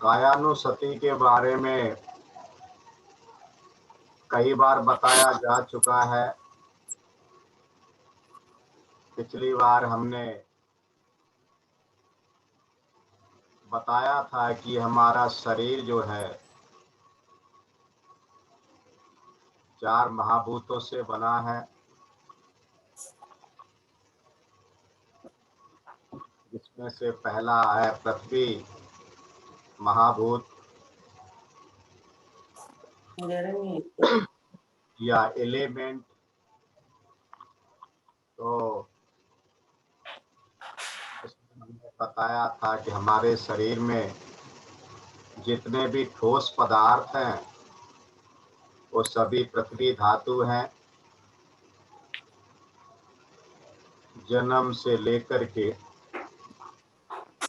कायानुसति के बारे में कई बार बताया जा चुका है। पिछली बार हमने बताया था कि हमारा शरीर जो है 4 महाभूतों से बना है, जिसमें से पहला है पृथ्वी महाभूत या एलिमेंट। तो इसमें हमने बताया था कि हमारे शरीर में जितने भी ठोस पदार्थ हैं वो सभी पृथ्वी धातु हैं। जन्म से लेकर के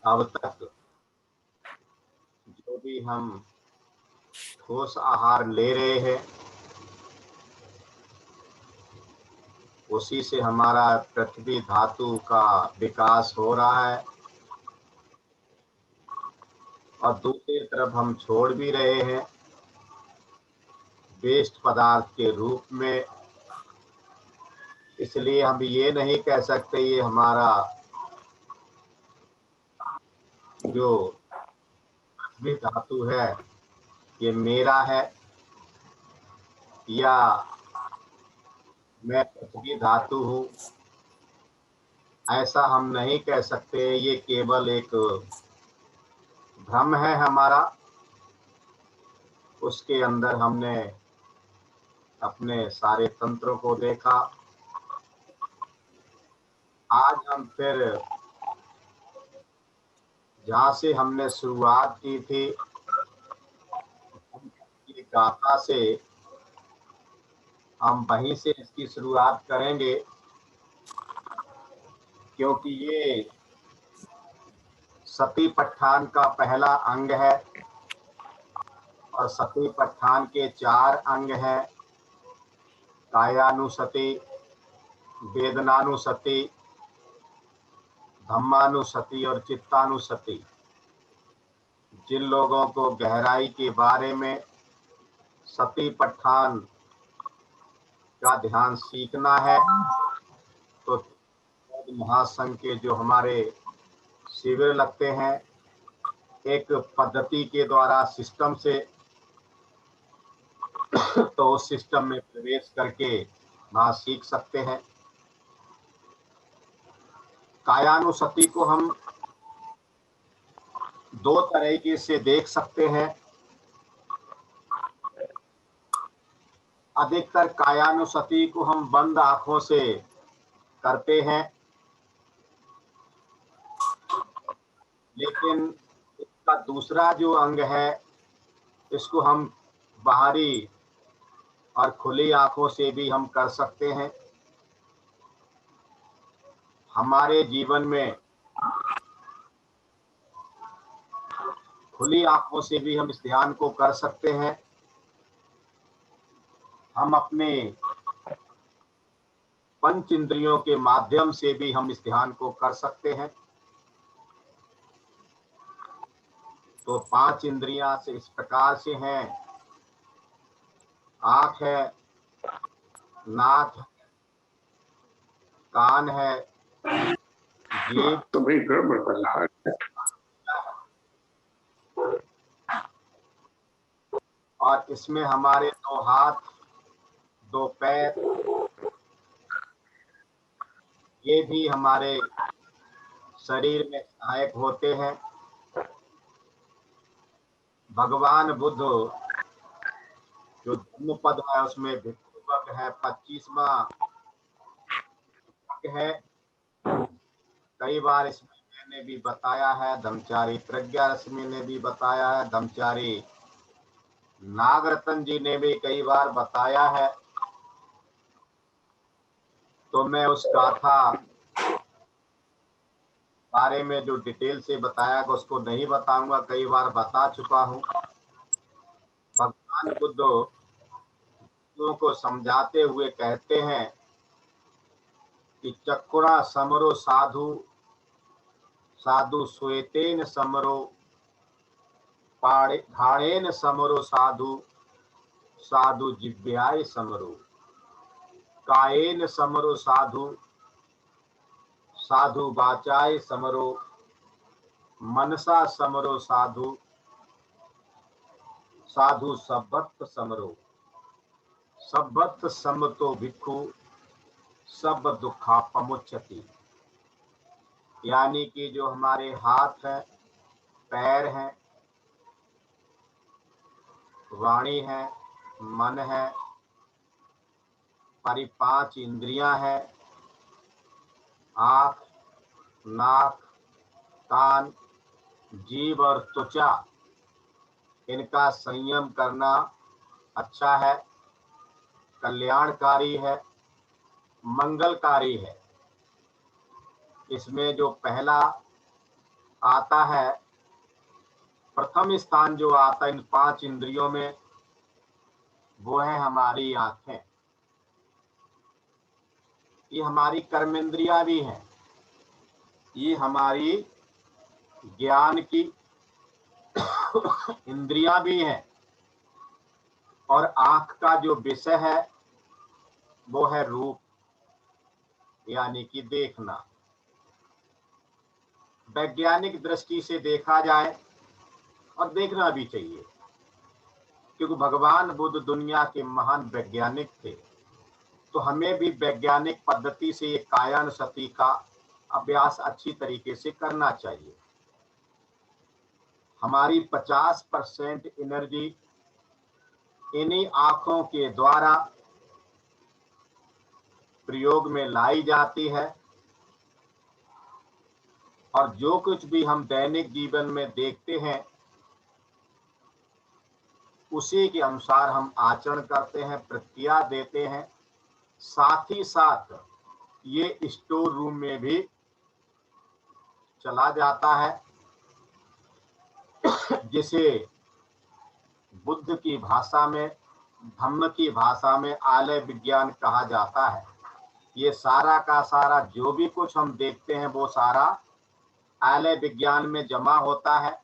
अब तक जो भी हम ठोस आहार ले रहे हैं उसी से हमारा पृथ्वी धातु का विकास हो रहा है, और दूसरी तरफ हम छोड़ भी रहे हैं वेस्ट पदार्थ के रूप में। इसलिए हम ये नहीं कह सकते ये हमारा जो पृथ्वी धातु है ये मेरा है, या मैं पृथ्वी धातु हूँ, ऐसा हम नहीं कह सकते। ये केवल एक भ्रम है हमारा। उसके अंदर हमने अपने सारे तंत्रों को देखा। आज हम फिर जहाँ से हमने शुरुआत की थी गाथा से, हम वहीं से इसकी शुरुआत करेंगे, क्योंकि ये सतीपट्ठान का पहला अंग है और सतीपट्ठान के 4 अंग हैं, कायानुसति, वेदनानुसति, धम्मानुसति और चित्तानुसति। जिन लोगों को गहराई के बारे में सतीपट्ठान का ध्यान सीखना है तो महासंघ के जो हमारे शिविर लगते हैं एक पद्धति के द्वारा सिस्टम से, तो उस सिस्टम में प्रवेश करके वहाँ सीख सकते हैं। कायानुसति को हम 2 तरीके से देख सकते हैं। अधिकतर कायानुसति को हम बंद आंखों से करते हैं, लेकिन इसका दूसरा जो अंग है इसको हम बाहरी और खुली आंखों से भी हम कर सकते हैं। हमारे जीवन में खुली आंखों से भी हम इस ध्यान को कर सकते हैं। हम अपने पंच इंद्रियों के माध्यम से भी हम इस ध्यान को कर सकते हैं। तो 5 इंद्रियां से इस प्रकार से हैं, आंख है, नाक है, कान है, जीभ तो भाई गड़बड़ कर रहा है, और इसमें हमारे 2 हाथ, 2 पैर, ये भी हमारे शरीर में सहायक होते हैं। भगवान बुद्ध जो धम्मपद है उसमें भिक्षुक है 25वां है। कई बार इसमें मैंने भी बताया है, धम्मचारी प्रज्ञा रश्मि ने भी बताया है, धम्मचारी नागरत्न जी ने भी कई बार बताया है। तो मैं उस गाथा बारे में जो डिटेल से बताया उसको नहीं बताऊंगा, कई बार बता चुका हूँ। भगवान बुद्ध को समझाते हुए कहते हैं कि चक्कुरा समरो साधु, साधु श्वेतेन समरो, घाड़ेन समरो साधु साधु जिव्याय समरो, कायेन समरो साधु साधु वाचाय समरो, मनसा समरो साधु साधु सब्बत समरो, सब्बत समतो भिक्खु सब दुखापमुच्यति। यानी कि जो हमारे हाथ है, पैर है, वाणी है, मन है, हमारी 5 इंद्रियां है, आँख, नाक, कान, जीभ और त्वचा, इनका संयम करना अच्छा है, कल्याणकारी है, मंगलकारी है। इसमें जो पहला आता है, प्रथम स्थान जो आता है इन 5 इंद्रियों में, वो है हमारी आंखें। ये हमारी कर्मेंद्रियां भी हैं, ये हमारी ज्ञान की इंद्रियां भी हैं। और आंख का जो विषय है वो है रूप, यानी कि देखना। वैज्ञानिक दृष्टि से देखा जाए, और देखना भी चाहिए, क्योंकि भगवान बुद्ध दुनिया के महान वैज्ञानिक थे, तो हमें भी वैज्ञानिक पद्धति से ये कायानुसति का अभ्यास अच्छी तरीके से करना चाहिए। हमारी 50% एनर्जी इन्हीं आंखों के द्वारा प्रयोग में लाई जाती है, और जो कुछ भी हम दैनिक जीवन में देखते हैं उसी के अनुसार हम आचरण करते हैं, प्रतिक्रिया देते हैं। साथ ही साथ ये स्टोर रूम में भी चला जाता है, जिसे बुद्ध की भाषा में, धम्म की भाषा में आलय विज्ञान कहा जाता है। ये सारा का सारा जो भी कुछ हम देखते हैं वो सारा आलय विज्ञान में जमा होता है।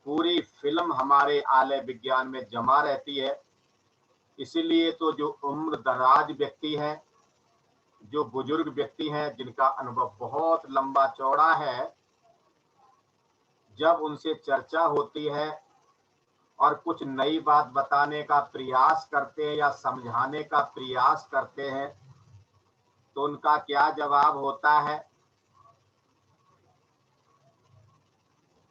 पूरी फिल्म हमारे आलय विज्ञान में जमा रहती है। इसीलिए तो जो उम्र दराज व्यक्ति हैं, जो बुजुर्ग व्यक्ति हैं, जिनका अनुभव बहुत लंबा चौड़ा है, जब उनसे चर्चा होती है और कुछ नई बात बताने का प्रयास करते हैं या समझाने का प्रयास करते हैं, तो उनका क्या जवाब होता है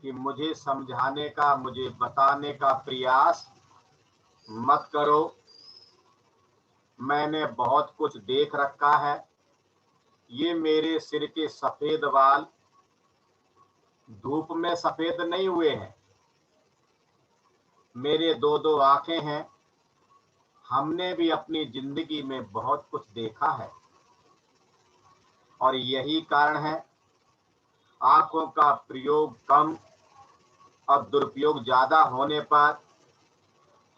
कि मुझे समझाने का, मुझे बताने का प्रयास मत करो, मैंने बहुत कुछ देख रखा है। ये मेरे सिर के सफेद बाल धूप में सफेद नहीं हुए हैं, मेरे 2-2 आंखें हैं, हमने भी अपनी जिंदगी में बहुत कुछ देखा है। और यही कारण है आंखों का प्रयोग कम और दुरुपयोग ज्यादा होने पर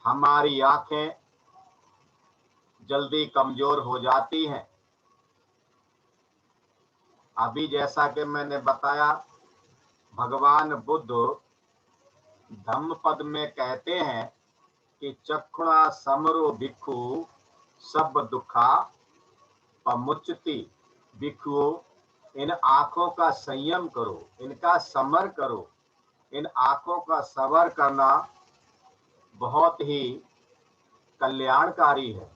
हमारी आंखें जल्दी कमजोर हो जाती हैं। अभी जैसा कि मैंने बताया, भगवान बुद्ध धम्मपद में कहते हैं कि चक्षुणा समरो भिक्खु सब दुखा पमुच्यति। भिक्षुओं, इन आंखों का संयम करो, इनका समर करो। इन आंखों का सबर करना बहुत ही कल्याणकारी है,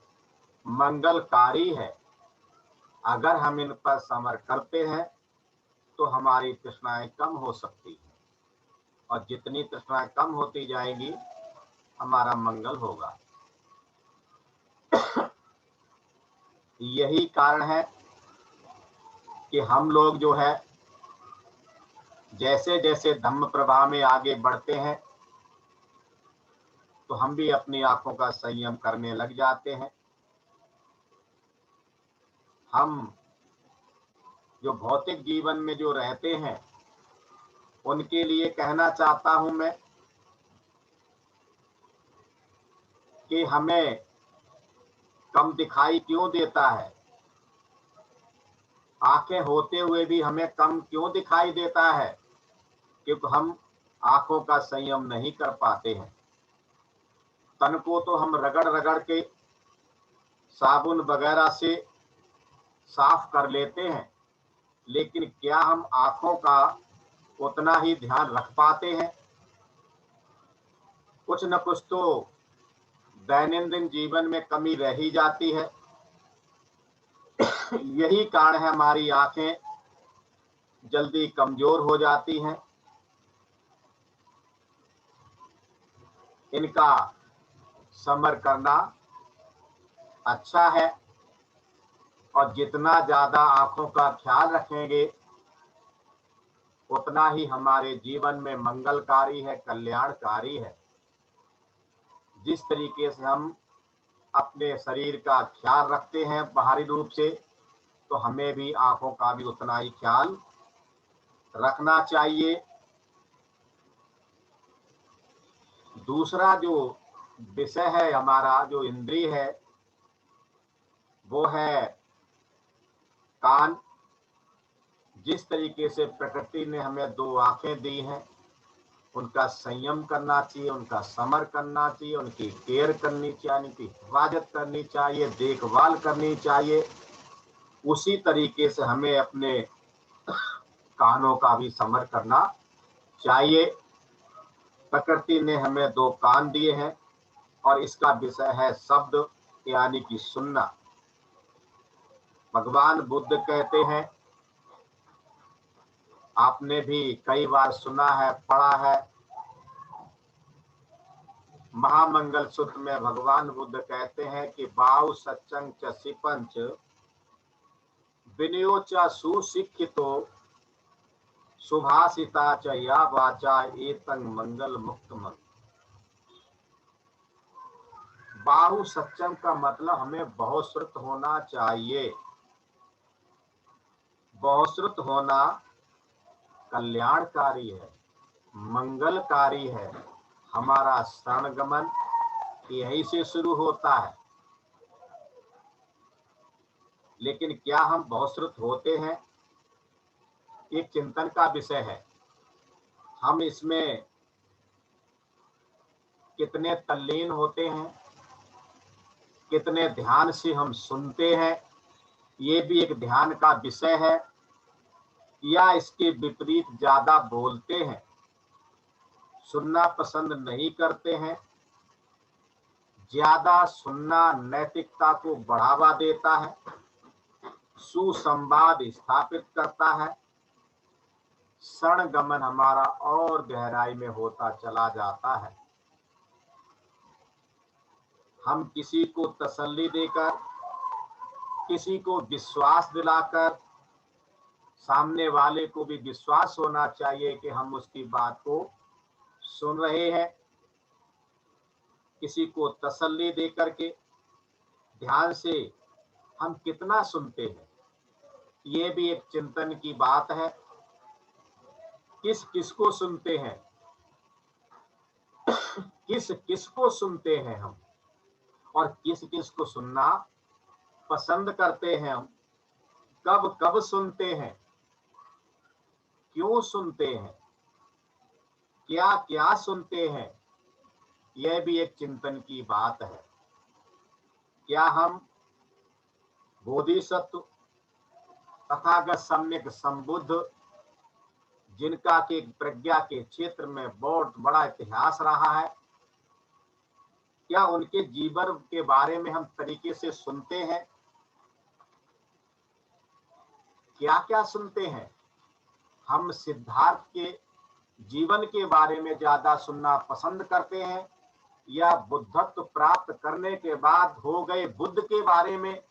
मंगलकारी है। अगर हम इन पर समर करते हैं तो हमारी तृष्णाएं कम हो सकती हैं, और जितनी तृष्णाएं कम होती जाएंगी हमारा मंगल होगा। यही कारण है कि हम लोग जो है, जैसे जैसे धम्म प्रवाह में आगे बढ़ते हैं तो हम भी अपनी आंखों का संयम करने लग जाते हैं। हम जो भौतिक जीवन में जो रहते हैं उनके लिए कहना चाहता हूं मैं कि हमें कम दिखाई क्यों देता है, आंखें होते हुए भी हमें कम क्यों दिखाई देता है, क्योंकि हम आंखों का संयम नहीं कर पाते हैं। तन को तो हम रगड़ रगड़ के साबुन वगैरह से साफ कर लेते हैं, लेकिन क्या हम आंखों का उतना ही ध्यान रख पाते हैं? कुछ न कुछ तो दैनंदिन जीवन में कमी रह ही जाती है। यही कारण है हमारी आंखें जल्दी कमजोर हो जाती हैं। इनका समर करना अच्छा है, और जितना ज्यादा आंखों का ख्याल रखेंगे उतना ही हमारे जीवन में मंगलकारी है, कल्याणकारी है। जिस तरीके से हम अपने शरीर का ख्याल रखते हैं बाहरी रूप से, तो हमें भी आंखों का भी उतना ही ख्याल रखना चाहिए। दूसरा जो विषय है हमारा, जो इंद्रिय है, वो है कान। जिस तरीके से प्रकृति ने हमें दो आंखें दी हैं, उनका संयम करना चाहिए, उनका समर करना चाहिए, उनकी केयर करनी चाहिए, उनकी हिफाजत करनी चाहिए, देखभाल करनी चाहिए। उसी तरीके से हमें अपने कानों का भी समर करना चाहिए। प्रकृति ने हमें दो कान दिए हैं, और इसका विषय है शब्द, यानी कि सुनना। भगवान बुद्ध कहते हैं, आपने भी कई बार सुना है, पढ़ा है, महामंगल सूत्र में भगवान बुद्ध कहते हैं कि बाहु सच्चंग च सिपंच विनयो च सुशिक्षितो सुभाषिता च या वाचा एतंग मंगल मुक्त मन। बाहु सच्चंग का मतलब हमें बहुश्रुत होना चाहिए। बहुश्रुत होना कल्याणकारी है, मंगलकारी है। हमारा शरणगमन यही से शुरू होता है। लेकिन क्या हम बहुश्रुत होते हैं? एक चिंतन का विषय है। हम इसमें कितने तल्लीन होते हैं, कितने ध्यान से हम सुनते हैं, ये भी एक ध्यान का विषय है। या इसके विपरीत ज्यादा बोलते हैं, सुनना पसंद नहीं करते हैं। ज्यादा सुनना नैतिकता को बढ़ावा देता है, सुसंवाद स्थापित करता है, शरणगमन हमारा और गहराई में होता चला जाता है। हम किसी को तसल्ली देकर, किसी को विश्वास दिलाकर, सामने वाले को भी विश्वास होना चाहिए कि हम उसकी बात को सुन रहे हैं। किसी को तसल्ली दे करके ध्यान से हम कितना सुनते हैं, ये भी एक चिंतन की बात है। किस किस को सुनते हैं, किस किस को सुनते हैं हम, और किस किस को सुनना पसंद करते हैं हम, कब कब सुनते हैं, क्यों सुनते हैं, क्या क्या सुनते हैं, यह भी एक चिंतन की बात है। क्या हम बोधिसत्व, तथागत सम्यक संबुद्ध, जिनका के प्रज्ञा के क्षेत्र में बहुत बड़ा इतिहास रहा है, क्या उनके जीवन के बारे में हम तरीके से सुनते हैं? क्या क्या सुनते हैं? हम सिद्धार्थ के जीवन के बारे में ज्यादा सुनना पसंद करते हैं, या बुद्धत्व प्राप्त करने के बाद हो गए बुद्ध के बारे में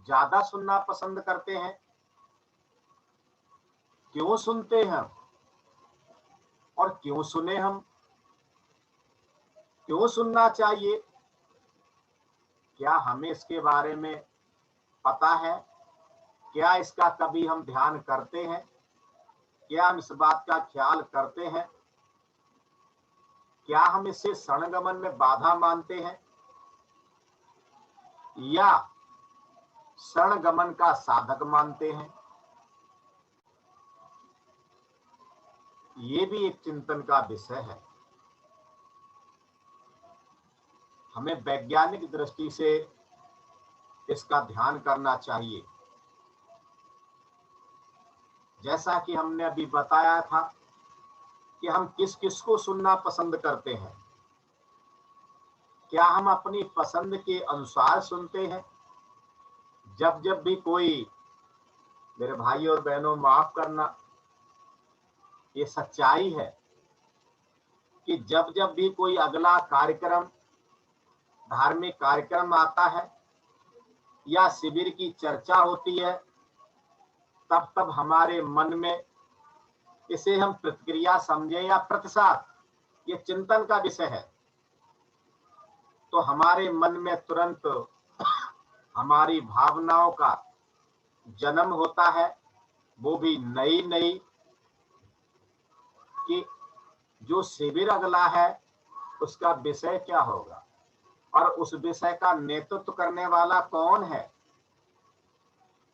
ज्यादा सुनना पसंद करते हैं? क्यों सुनते हैं और क्यों सुने हम? क्यों सुनना चाहिए? क्या हमें इसके बारे में पता है? क्या इसका कभी हम ध्यान करते हैं? क्या हम इस बात का ख्याल करते हैं? क्या हम इसे शरणगमन में बाधा मानते हैं, या शरणगमन का साधक मानते हैं? ये भी एक चिंतन का विषय है। हमें वैज्ञानिक दृष्टि से इसका ध्यान करना चाहिए। जैसा कि हमने अभी बताया था कि हम किस किस को सुनना पसंद करते हैं। क्या हम अपनी पसंद के अनुसार सुनते हैं? जब जब भी कोई, मेरे भाई और बहनों माफ करना, ये सच्चाई है कि जब जब भी कोई अगला कार्यक्रम, धार्मिक कार्यक्रम आता है या शिविर की चर्चा होती है, तब तब हमारे मन में, इसे हम प्रतिक्रिया समझें या प्रतिसाद, ये चिंतन का विषय है, तो हमारे मन में तुरंत हमारी भावनाओं का जन्म होता है, वो भी नई नई, कि जो शिविर अगला है उसका विषय क्या होगा और उस विषय का नेतृत्व करने वाला कौन है,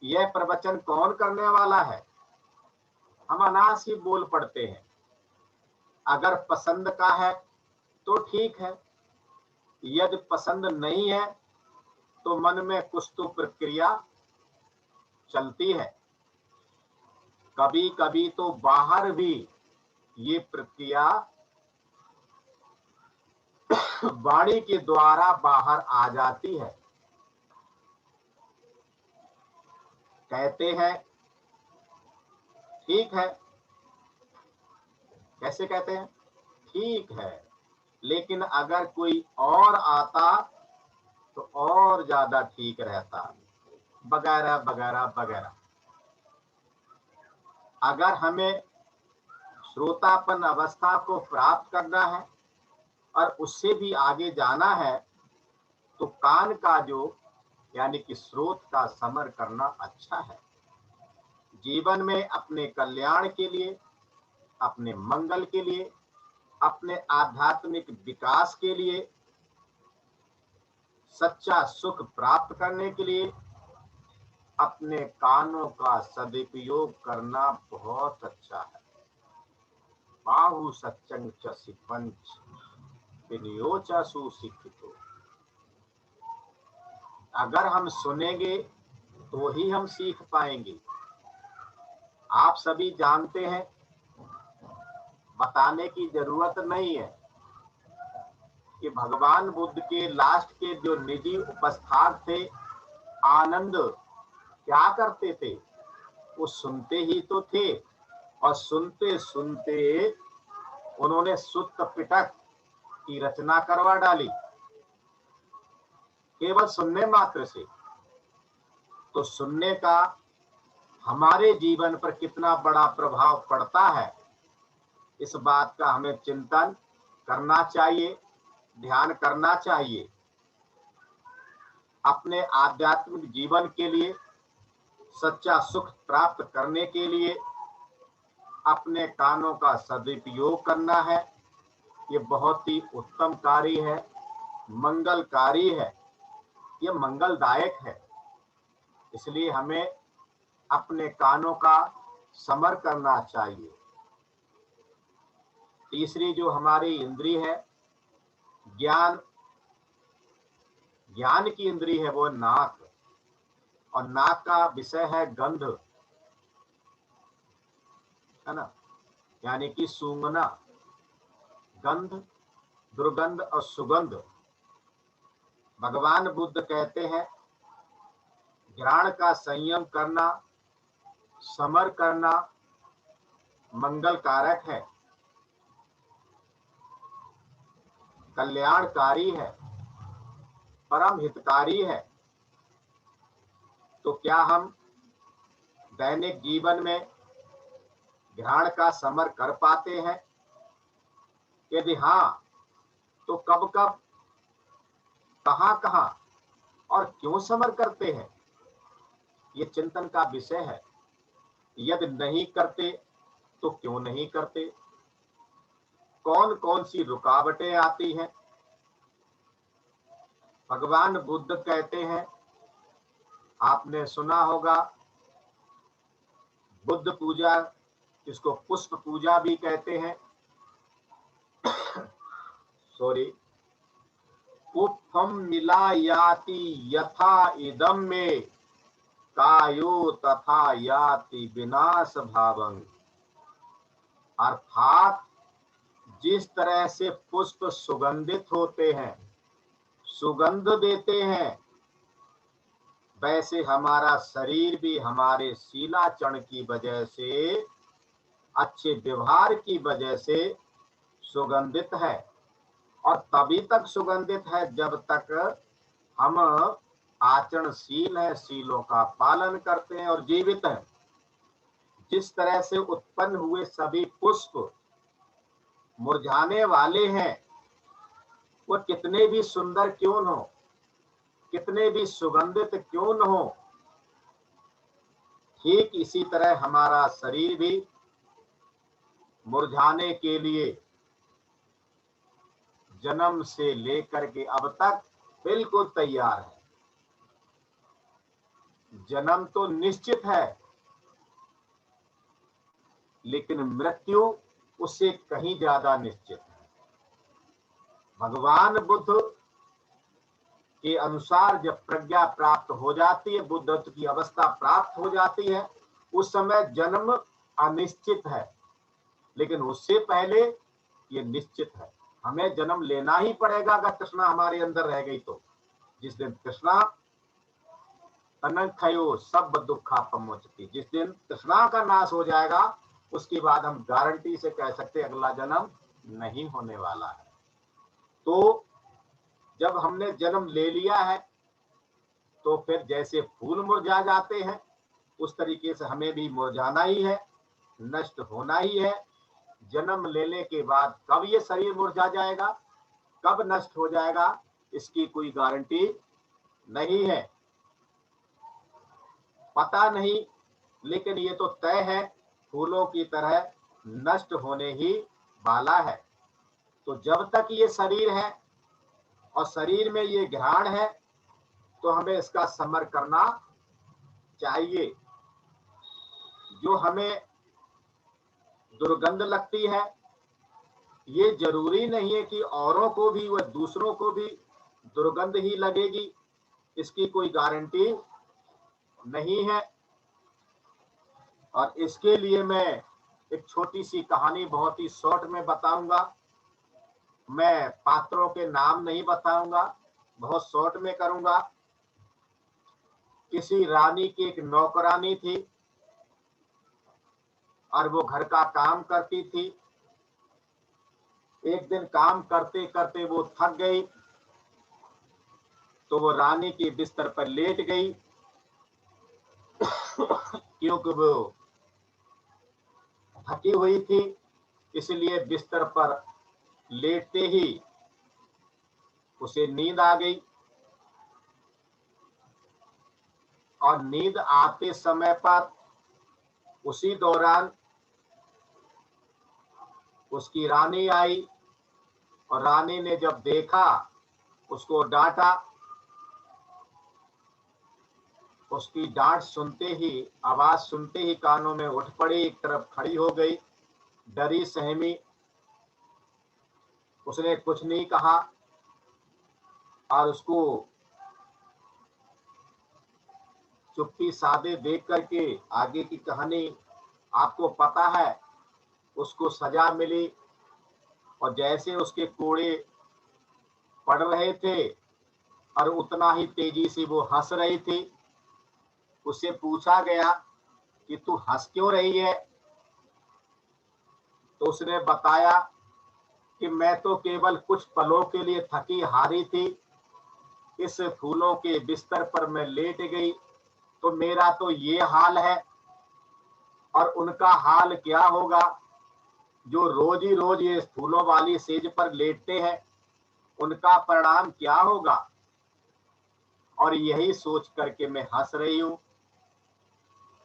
यह प्रवचन कौन करने वाला है। हम अनायास ही बोल पड़ते हैं। अगर पसंद का है तो ठीक है, यदि पसंद नहीं है तो मन में कुछ तो प्रक्रिया चलती है। कभी कभी तो बाहर भी ये प्रक्रिया वाणी के द्वारा बाहर आ जाती है। कहते हैं ठीक है, कैसे कहते हैं, ठीक है, लेकिन अगर कोई और आता तो और ज्यादा ठीक रहता, वगैरह वगैरह वगैरह। अगर हमें श्रोतापन अवस्था को प्राप्त करना है और उससे भी आगे जाना है तो कान का जो, यानी कि स्रोत का समर करना अच्छा है। जीवन में अपने कल्याण के लिए, अपने मंगल के लिए, अपने आध्यात्मिक विकास के लिए, सच्चा सुख प्राप्त करने के लिए अपने कानों का सदुपयोग करना बहुत अच्छा है। बाहु सच्चंग च सिपंच विनियोचा सुशिक्षितो। अगर हम सुनेंगे तो ही हम सीख पाएंगे। आप सभी जानते हैं, बताने की जरूरत नहीं है कि भगवान बुद्ध के लास्ट के जो निजी उपस्थाक थे, आनंद, क्या करते थे, वो सुनते ही तो थे और सुनते सुनते उन्होंने सुत्त पिटक की रचना करवा डाली, केवल सुनने मात्र से। तो सुनने का हमारे जीवन पर कितना बड़ा प्रभाव पड़ता है, इस बात का हमें चिंतन करना चाहिए, ध्यान करना चाहिए। अपने आध्यात्मिक जीवन के लिए, सच्चा सुख प्राप्त करने के लिए अपने कानों का सदुपयोग करना है। ये बहुत ही उत्तम कार्य है, मंगलकारी है, ये मंगलदायक है। इसलिए हमें अपने कानों का समर करना चाहिए। तीसरी जो हमारी इंद्री है, ज्ञान, ज्ञान की इंद्री है, वो नाक, और नाक का विषय है गंध, है ना, यानी कि सूंघना, गंध, दुर्गंध और सुगंध। भगवान बुद्ध कहते हैं घ्राण का संयम करना, समर करना मंगल कारक है, कल्याणकारी है, परम हितकारी है। तो क्या हम दैनिक जीवन में घ्राण का समर कर पाते हैं? यदि हाँ, तो कब कब, कहां कहां और क्यों समर करते हैं, ये चिंतन का विषय है। यदि नहीं करते तो क्यों नहीं करते, कौन कौन सी रुकावटें आती हैं। भगवान बुद्ध कहते हैं, आपने सुना होगा, बुद्ध पूजा इसको पुष्प पूजा भी कहते हैं। सॉरी, पुष्पम मिलायाति यथा इदम में कायो तथा याति विनाश भावं। अर्थात जिस तरह से पुष्प सुगंधित होते हैं, सुगंध देते हैं, वैसे हमारा शरीर भी हमारे शीलाचरण की वजह से, अच्छे व्यवहार की वजह से सुगंधित है। और तभी तक सुगंधित है जब तक हम आचरणशील है, शीलों का पालन करते हैं और जीवित हैं। जिस तरह से उत्पन्न हुए सभी पुष्प मुरझाने वाले हैं, वो कितने भी सुंदर क्यों न हो, कितने भी सुगंधित क्यों न हो, ठीक इसी तरह हमारा शरीर भी मुरझाने के लिए जन्म से लेकर के अब तक बिल्कुल तैयार है। जन्म तो निश्चित है, लेकिन मृत्यु उससे कहीं ज्यादा निश्चित है। भगवान बुद्ध के अनुसार जब प्रज्ञा प्राप्त हो जाती है, बुद्धत्व की अवस्था प्राप्त हो जाती है, उस समय जन्म अनिश्चित है, लेकिन उससे पहले ये निश्चित है। हमें जन्म लेना ही पड़ेगा अगर तृष्णा हमारे अंदर रह गई तो। जिस दिन तृष्णा अनंखयो सब दुखापमोचति, जिस दिन तृष्णा का नाश हो जाएगा, उसके बाद हम गारंटी से कह सकते अगला जन्म नहीं होने वाला है। तो जब हमने जन्म ले लिया है तो फिर जैसे फूल मुरझा जाते हैं, उस तरीके से हमें भी मुरझाना ही है, नष्ट होना ही है। जन्म लेने के बाद कब ये शरीर मुरझा जाएगा, कब नष्ट हो जाएगा, इसकी कोई गारंटी नहीं है, पता नहीं। लेकिन ये तो तय है, फूलों की तरह नष्ट होने ही वाला है। तो जब तक ये शरीर है और शरीर में ये घ्राण है, तो हमें इसका समर करना चाहिए। जो हमें दुर्गंध लगती है, ये जरूरी नहीं है कि औरों को भी व दूसरों को भी दुर्गंध ही लगेगी, इसकी कोई गारंटी नहीं है। और इसके लिए मैं एक छोटी सी कहानी बहुत ही शॉर्ट में बताऊंगा। मैं पात्रों के नाम नहीं बताऊंगा, बहुत शॉर्ट में करूंगा। किसी रानी की एक नौकरानी थी और वो घर का काम करती थी। एक दिन काम करते करते वो थक गई, तो वो रानी के बिस्तर पर लेट गई, क्योंकि वो थकी हुई थी। इसलिए बिस्तर पर लेटते ही उसे नींद आ गई। और नींद आते समय पर उसी दौरान उसकी रानी आई, और रानी ने जब देखा, उसको डांटा। उसकी डांट सुनते ही, आवाज सुनते ही कानों में उठ पड़ी, एक तरफ खड़ी हो गई, डरी सहमी। उसने कुछ नहीं कहा और उसको चुप्पी साधे देख करके आगे की कहानी आपको पता है। उसको सजा मिली, और जैसे उसके कोड़े पड़ रहे थे और उतना ही तेजी से वो हंस रही थी। उससे पूछा गया कि तू हंस क्यों रही है? तो उसने बताया कि मैं तो केवल कुछ पलों के लिए थकी हारी थी, इस फूलों के बिस्तर पर मैं लेट गई तो मेरा तो ये हाल है, और उनका हाल क्या होगा जो रोज ही रोज ये फूलों वाली सेज पर लेटते हैं, उनका परिणाम क्या होगा। और यही सोच करके मैं हंस रही हूं।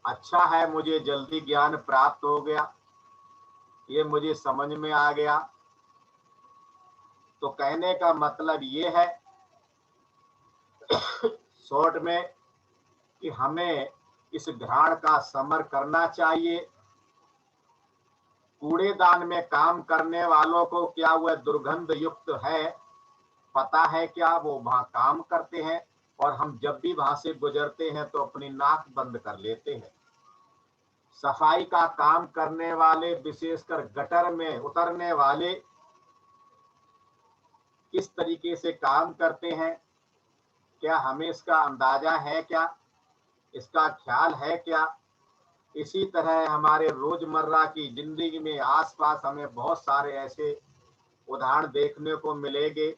अच्छा है मुझे जल्दी ज्ञान प्राप्त हो गया, ये मुझे समझ में आ गया। तो कहने का मतलब ये है शॉर्ट में कि हमें इस घ्राण का समर करना चाहिए। कूड़ेदान में काम करने वालों को क्या वह दुर्गंध युक्त है पता है क्या? वो वहां काम करते हैं और हम जब भी वहां से गुजरते हैं तो अपनी नाक बंद कर लेते हैं। सफाई का काम करने वाले, विशेषकर गटर में उतरने वाले, किस तरीके से काम करते हैं, क्या हमें इसका अंदाजा है क्या? इसका ख्याल है क्या? इसी तरह हमारे रोजमर्रा की जिंदगी में आसपास हमें बहुत सारे ऐसे उदाहरण देखने को मिलेंगे।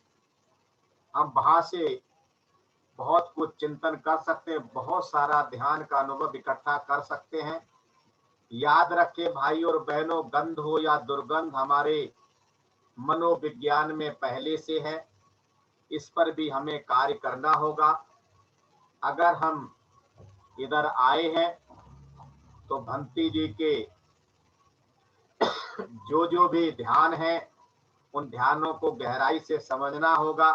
हम वहां से बहुत कुछ चिंतन कर सकते हैं, बहुत सारा ध्यान का अनुभव इकट्ठा कर सकते हैं। याद रखें भाई और बहनों, गंध हो या दुर्गंध हमारे मनोविज्ञान में पहले से है, इस पर भी हमें कार्य करना होगा। अगर हम इधर आए हैं तो भंती जी के जो भी ध्यान है उन ध्यानों को गहराई से समझना होगा।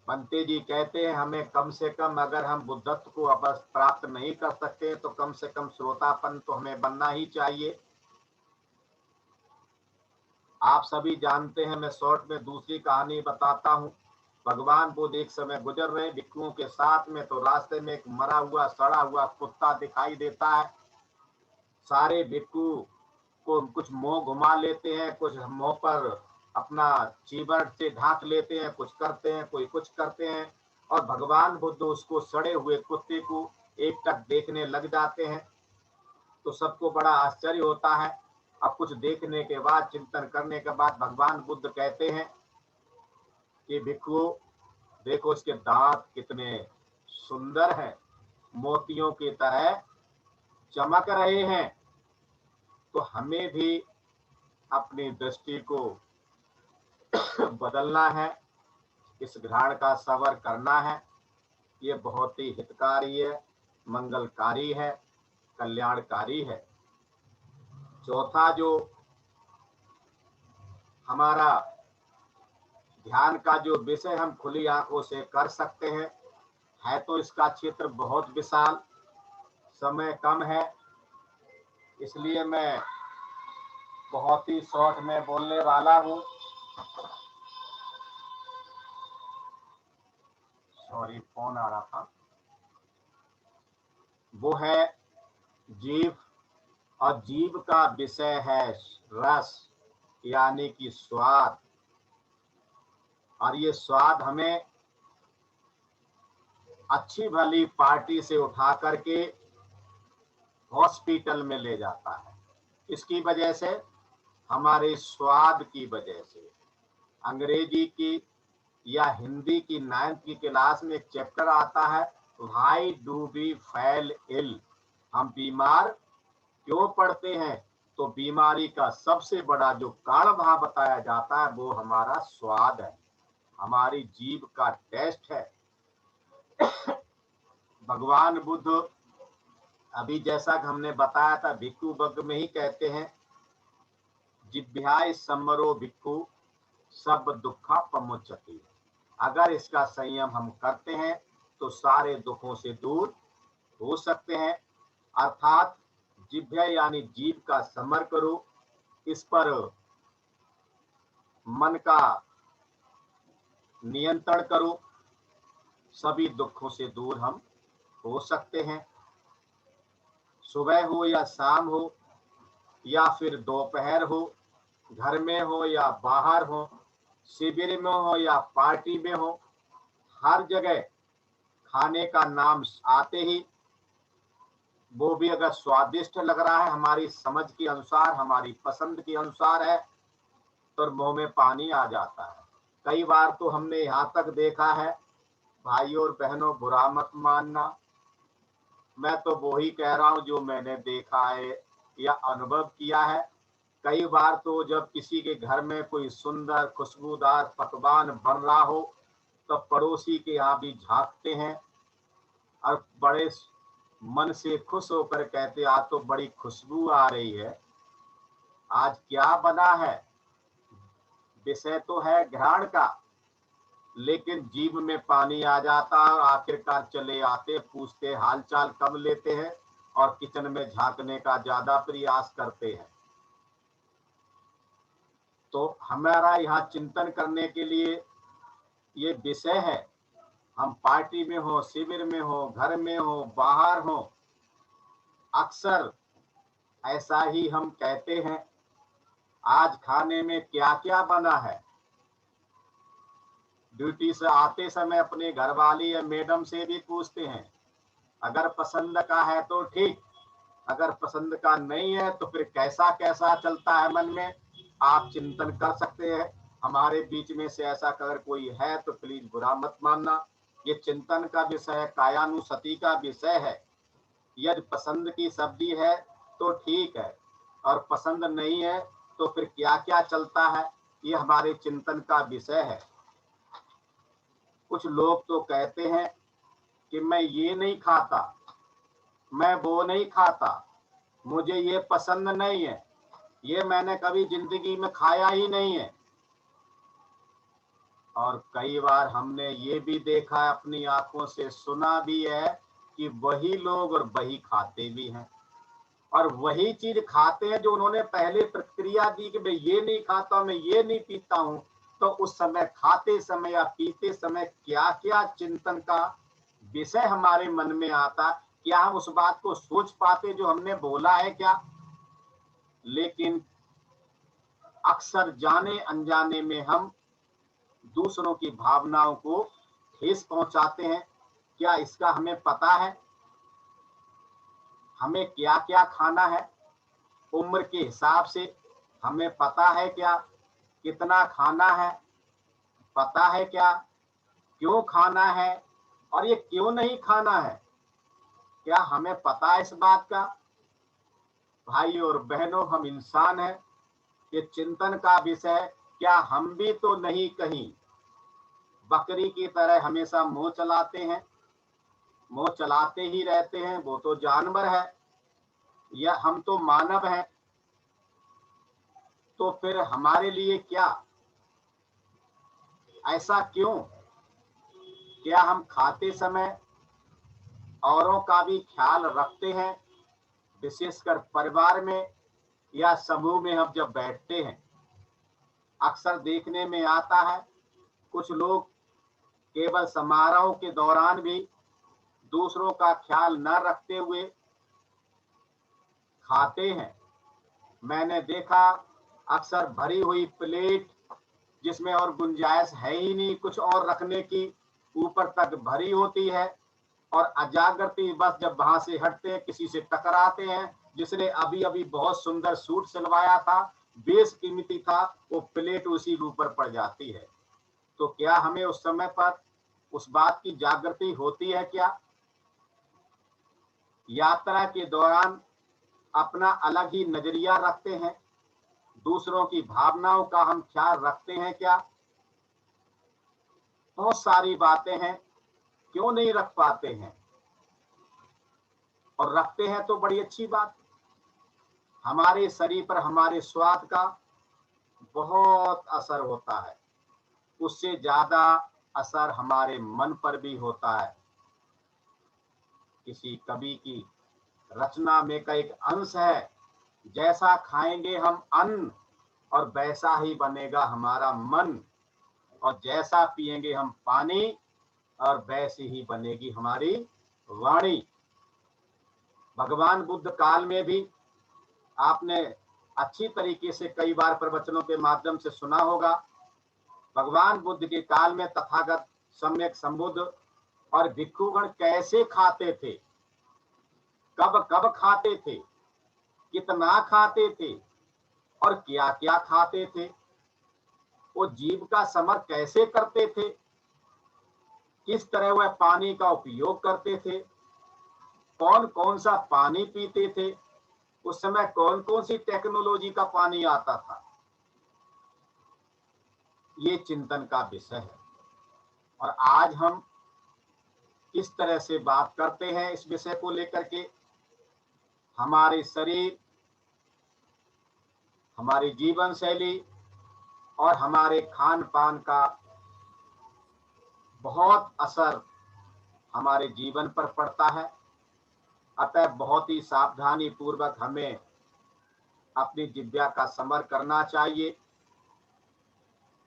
भंती जी कहते हैं हमें कम से कम, अगर हम बुद्धत्व को अवश्य प्राप्त नहीं कर सकते तो कम से कम श्रोतापन तो हमें बनना ही चाहिए। आप सभी जानते हैं, मैं शॉर्ट में दूसरी कहानी बताता हूँ। भगवान बुद्ध एक समय गुजर रहे भिक्षुओं के साथ में, तो रास्ते में एक मरा हुआ सड़ा हुआ कुत्ता दिखाई देता है। सारे भिक्षु को कुछ मुंह घुमा लेते हैं, कुछ मुंह पर अपना चीबर से ढांक लेते हैं, कुछ करते हैं, कोई कुछ करते हैं, और भगवान बुद्ध उसको सड़े हुए कुत्ते को एकटक देखने लग जाते हैं। तो सबको बड़ा आश्चर्य होता है। अब कुछ देखने के बाद, चिंतन करने के बाद भगवान बुद्ध कहते हैं कि भिक्षु देखो, इसके दांत कितने सुंदर हैं, मोतियों की तरह चमक रहे हैं। तो हमें भी अपनी दृष्टि को बदलना है, इस घ्राण का सवर करना है। ये बहुत ही हितकारी है, मंगलकारी है, कल्याणकारी है। चौथा जो हमारा ध्यान का जो विषय हम खुली आंखों से कर सकते हैं, है तो इसका क्षेत्र बहुत विशाल, समय कम है, इसलिए मैं बहुत ही शॉर्ट में बोलने वाला हूँ। सॉरी, फोन आ रहा था। वो है जीव, और जीव का विषय है रस, यानी कि स्वाद। और ये स्वाद हमें अच्छी भली पार्टी से उठा करके हॉस्पिटल में ले जाता है। इसकी वजह से, हमारे स्वाद की वजह से। अंग्रेजी की या हिंदी की 9th की क्लास में एक चैप्टर आता है, व्हाई डू वी फैल इल, हम बीमार क्यों पड़ते हैं? तो बीमारी का सबसे बड़ा जो कारण वहां बताया जाता है वो हमारा स्वाद है, हमारी जीभ का टेस्ट है। भगवान बुद्ध, अभी जैसा कि हमने बताया था, भिक्षु वर्ग में ही कहते हैं, जिभ्याय सम्मरो भिक्षु सब दुखा पमुच्यते। अगर इसका संयम हम करते हैं तो सारे दुखों से दूर हो सकते हैं। अर्थात जिभ्या यानी जीभ का समर करो, इस पर मन का नियंत्रण करो, सभी दुखों से दूर हम हो सकते हैं। सुबह हो या शाम हो या फिर दोपहर हो, घर में हो या बाहर हो, शिविर में हो या पार्टी में हो, हर जगह खाने का नाम आते ही, वो भी अगर स्वादिष्ट लग रहा है, हमारी समझ के अनुसार, हमारी पसंद के अनुसार है, तो मुंह में पानी आ जाता है। कई बार तो हमने यहाँ तक देखा है, भाइयों और बहनों बुरा मत मानना, मैं तो वो ही कह रहा हूँ जो मैंने देखा है या अनुभव किया है। कई बार तो जब किसी के घर में कोई सुंदर खुशबूदार पकवान बन रहा हो, तो पड़ोसी के यहाँ भी झांकते हैं और बड़े मन से खुश होकर कहते, आज तो बड़ी खुशबू आ रही है, आज क्या बना है? विषय तो है घ्राण का, लेकिन जीभ में पानी आ जाता है और आखिरकार चले आते, पूछते हालचाल कब लेते हैं और किचन में झांकने का ज्यादा प्रयास करते हैं। तो हमारा यहाँ चिंतन करने के लिए ये विषय है। हम पार्टी में हो, शिविर में हो, घर में हो, बाहर हो, अक्सर ऐसा ही हम कहते हैं, आज खाने में क्या क्या बना है। ड्यूटी से आते समय अपने घरवाली या मैडम से भी पूछते हैं, अगर पसंद का है तो ठीक, अगर पसंद का नहीं है तो फिर कैसा कैसा चलता है मन में, आप चिंतन कर सकते हैं। हमारे बीच में से ऐसा अगर कोई है तो प्लीज बुरा मत मानना। ये चिंतन का विषय है, कायानुसति का विषय है। यदि पसंद की सब्जी है तो ठीक है, और पसंद नहीं है तो फिर क्या क्या चलता है, ये हमारे चिंतन का विषय है। कुछ लोग तो कहते हैं कि मैं ये नहीं खाता, मैं वो नहीं खाता, मुझे ये पसंद नहीं है, ये मैंने कभी जिंदगी में खाया ही नहीं है। और कई बार हमने ये भी देखा है, अपनी आंखों से सुना भी है कि वही लोग और वही खाते भी हैं, और वही चीज खाते हैं जो उन्होंने पहले प्रतिक्रिया दी कि मैं ये नहीं खाता, मैं ये नहीं पीता हूं। तो उस समय खाते समय या पीते समय क्या क्या चिंतन का विषय हमारे मन में आता, क्या हम उस बात को सोच पाते जो हमने बोला है क्या? लेकिन अक्सर जाने अनजाने में हम दूसरों की भावनाओं को ठेस पहुंचाते हैं। क्या इसका हमें पता है हमें क्या क्या खाना है? उम्र के हिसाब से हमें पता है क्या कितना खाना है? पता है क्या क्यों खाना है और ये क्यों नहीं खाना है? क्या हमें पता है इस बात का? भाई और बहनों, हम इंसान हैं। ये चिंतन का विषय, क्या हम भी तो नहीं कहीं बकरी की तरह हमेशा मुंह चलाते हैं? मुंह चलाते ही रहते हैं, वो तो जानवर है या हम तो मानव हैं। तो फिर हमारे लिए क्या, ऐसा क्यों? क्या हम खाते समय औरों का भी ख्याल रखते हैं, विशेषकर परिवार में या समूह में हम जब बैठते हैं? अक्सर देखने में आता है कुछ लोग केवल समारोह के दौरान भी दूसरों का ख्याल न रखते हुए खाते हैं। मैंने देखा अक्सर भरी हुई प्लेट जिसमें और गुंजाइश है ही नहीं कुछ और रखने की, ऊपर तक भरी होती है, और अजागृति बस जब वहां से हटते हैं किसी से टकराते हैं जिसने अभी अभी बहुत सुंदर सूट सिलवाया था, बेशकीमती था, वो प्लेट उसी ऊपर पड़ जाती है। तो क्या हमें उस समय पर उस बात की जागृति होती है क्या? यात्रा के दौरान अपना अलग ही नजरिया रखते हैं, दूसरों की भावनाओं का हम ख्याल रखते हैं क्या? बहुत सारी बातें हैं, क्यों नहीं रख पाते हैं? और रखते हैं तो बड़ी अच्छी बात। हमारे शरीर पर हमारे स्वाद का बहुत असर होता है, उससे ज्यादा असर हमारे मन पर भी होता है। किसी कवि की रचना में का एक अंश है, जैसा खाएंगे हम अन्न और वैसा ही बनेगा हमारा मन, और जैसा पिएंगे हम पानी और वैसी ही बनेगी हमारी वाणी। भगवान बुद्ध काल में भी आपने अच्छी तरीके से कई बार प्रवचनों के माध्यम से सुना होगा। भगवान बुद्ध के काल में तथागत सम्यक संबुद्ध और भिक्षुगण कैसे खाते थे, कब कब खाते थे, कितना खाते थे और क्या क्या खाते थे, वो जीव का समर कैसे करते थे, किस तरह वह पानी का उपयोग करते थे, कौन कौन सा पानी पीते थे, उस समय कौन कौन सी टेक्नोलॉजी का पानी आता था, ये चिंतन का विषय है। और आज हम किस तरह से बात करते हैं इस विषय को लेकर के, हमारे शरीर, हमारी जीवन शैली और हमारे खान पान का बहुत असर हमारे जीवन पर पड़ता है। अतः बहुत ही सावधानी पूर्वक हमें अपनी जिह्वा का समर करना चाहिए।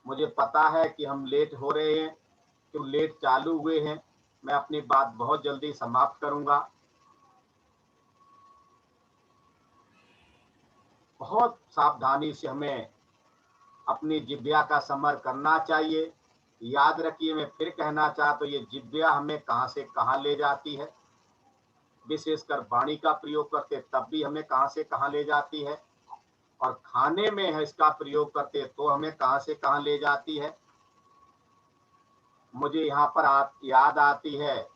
मुझे पता है कि हम लेट हो रहे हैं, क्यों लेट चालू हुए हैं। मैं अपनी बात बहुत जल्दी समाप्त करूंगा। बहुत सावधानी से हमें अपनी जिह्वा का समर करना चाहिए। याद रखिए, मैं फिर कहना चाहता हूं, ये जिह्वा हमें कहां से कहां ले जाती है। विशेषकर वाणी का प्रयोग करते तब भी हमें कहां से कहां ले जाती है, और खाने में है इसका प्रयोग करते तो हमें कहां से कहां ले जाती है। मुझे यहाँ पर याद आती है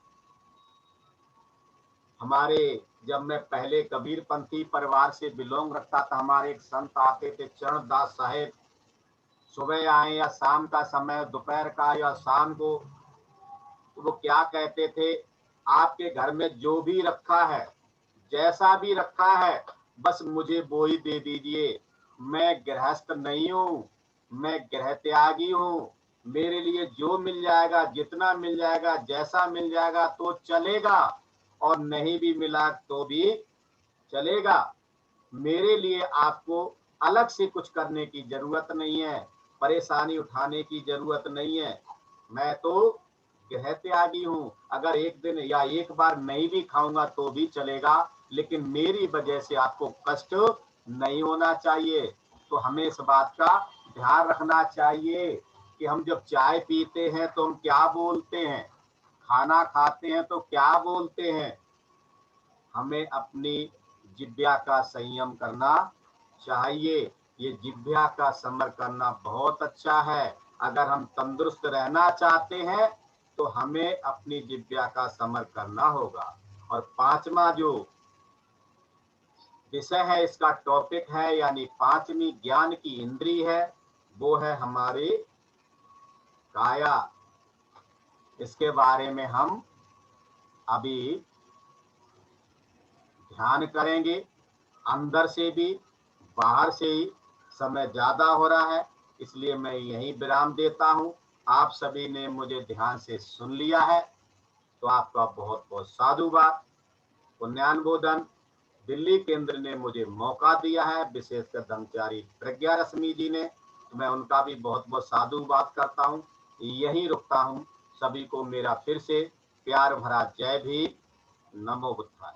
हमारे, जब मैं पहले कबीरपंथी परिवार से बिलोंग रखता था, हमारे एक संत आते थे चरणदास साहेब। सुबह आए या शाम का समय, दोपहर का या शाम को, तो वो क्या कहते थे, आपके घर में जो भी रखा है, जैसा भी रखा है, बस मुझे वो ही दे दीजिए। मैं गृहस्थ नहीं हूँ, मैं गृह त्यागी हूँ। मेरे लिए जो मिल जाएगा, जितना मिल जाएगा, जैसा मिल जाएगा तो चलेगा, और नहीं भी मिला तो भी चलेगा। मेरे लिए आपको अलग से कुछ करने की जरूरत नहीं है, परेशानी उठाने की जरूरत नहीं है। मैं तो गृह त्यागी हूँ। अगर एक दिन या एक बार नहीं भी खाऊंगा तो भी चलेगा, लेकिन मेरी वजह से आपको कष्ट नहीं होना चाहिए। तो हमें इस बात का ध्यान रखना चाहिए कि हम जब चाय पीते हैं तो हम क्या बोलते हैं, खाना खाते हैं तो क्या बोलते हैं। हमें अपनी जिह्वा का संयम करना चाहिए। ये जिह्वा का समर करना बहुत अच्छा है। अगर हम तंदुरुस्त रहना चाहते हैं तो हमें अपनी जिह्वा का समर करना होगा। और पांचवा जो विषय है, इसका टॉपिक है, यानी पांचवी ज्ञान की इंद्री है, वो है हमारी काया। इसके बारे में हम अभी ध्यान करेंगे। अंदर से भी बाहर से ही समय ज्यादा हो रहा है, इसलिए मैं यहीं विराम देता हूं। आप सभी ने मुझे ध्यान से सुन लिया है, तो आपका बहुत बहुत साधुवाद। पुण्यानुमोदन। दिल्ली केंद्र ने मुझे मौका दिया है, विशेषकर ब्रह्मचारी प्रज्ञा रश्मि जी ने, तो मैं उनका भी बहुत बहुत साधुवाद करता हूं। यहीं रुकता हूं। सभी को मेरा फिर से प्यार भरा जय भीम। नमो बुद्धाय।